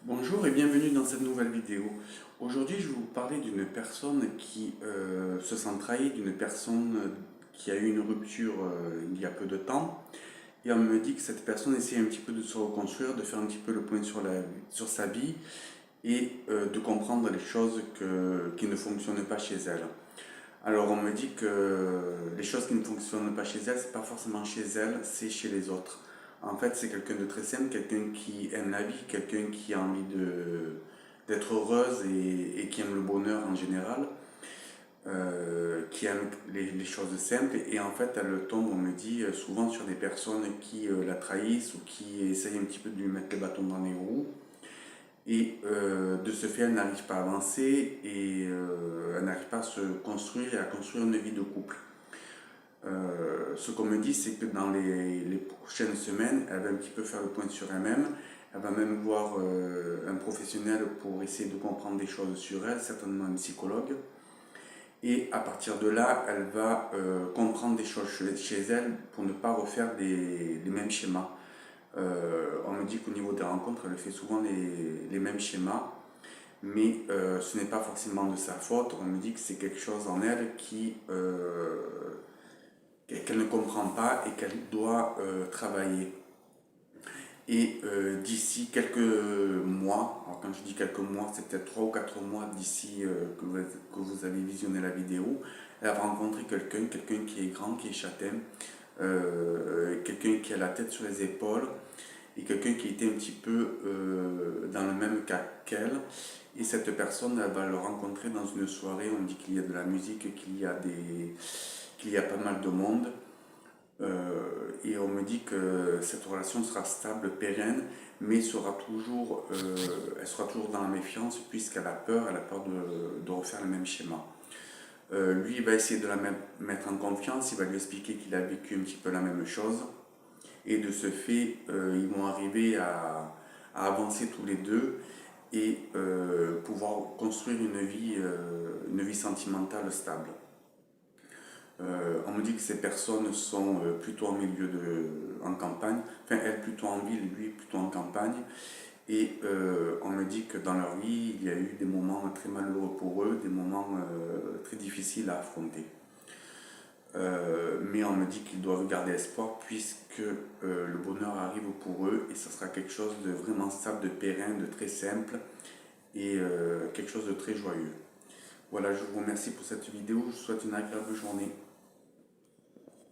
Bonjour et bienvenue dans cette nouvelle vidéo. Aujourd'hui, je vais vous parler d'une personne qui se sent trahie, d'une personne qui a eu une rupture il y a peu de temps. Et on me dit que cette personne essaie un petit peu de se reconstruire, de faire un petit peu le point sur sa vie et de comprendre les choses qui ne fonctionnent pas chez elle. Alors, on me dit que les choses qui ne fonctionnent pas chez elle, c'est pas forcément chez elle, c'est chez les autres. En fait, c'est quelqu'un de très simple, quelqu'un qui aime la vie, quelqu'un qui a envie d'être heureuse et qui aime le bonheur en général, qui aime les choses simples. Et en fait, elle tombe, on me dit, souvent sur des personnes qui la trahissent ou qui essayent un petit peu de lui mettre le bâton dans les roues. Et de ce fait, elle n'arrive pas à avancer et elle n'arrive pas à se construire et à construire une vie de couple. Ce qu'on me dit, c'est que dans les prochaines semaines, elle va un petit peu faire le point sur elle-même. Elle va même voir un professionnel pour essayer de comprendre des choses sur elle, certainement un psychologue. Et à partir de là, elle va comprendre des choses chez elle pour ne pas refaire les mêmes schémas. On me dit qu'au niveau des rencontres, elle fait souvent les mêmes schémas, mais ce n'est pas forcément de sa faute. On me dit que c'est quelque chose en elle qu'elle ne comprend pas et qu'elle doit travailler. Et d'ici quelques mois, alors quand je dis quelques mois, c'est peut-être 3 ou 4 mois d'ici que vous avez visionné la vidéo, elle va rencontrer quelqu'un qui est grand, qui est châtain, quelqu'un qui a la tête sur les épaules et quelqu'un qui était un petit peu dans le même cas qu'elle. Et cette personne, elle va le rencontrer dans une soirée, on dit qu'il y a de la musique, qu'il y a pas mal de monde. Et on me dit que cette relation sera stable, pérenne, mais elle sera toujours dans la méfiance puisqu'elle a peur, de refaire le même schéma. Lui, il va essayer de la mettre en confiance, il va lui expliquer qu'il a vécu un petit peu la même chose. Et de ce fait, ils vont arriver à avancer tous les deux et pouvoir construire une vie sentimentale stable. On me dit que ces personnes sont plutôt en campagne, enfin elle plutôt en ville, lui plutôt en campagne. Et on me dit que dans leur vie, il y a eu des moments très malheureux pour eux, des moments très difficiles à affronter. Mais on me dit qu'ils doivent garder espoir puisque le bonheur arrive pour eux et ce sera quelque chose de vraiment stable, de pérenne, de très simple et quelque chose de très joyeux. Voilà, je vous remercie pour cette vidéo, je vous souhaite une agréable journée.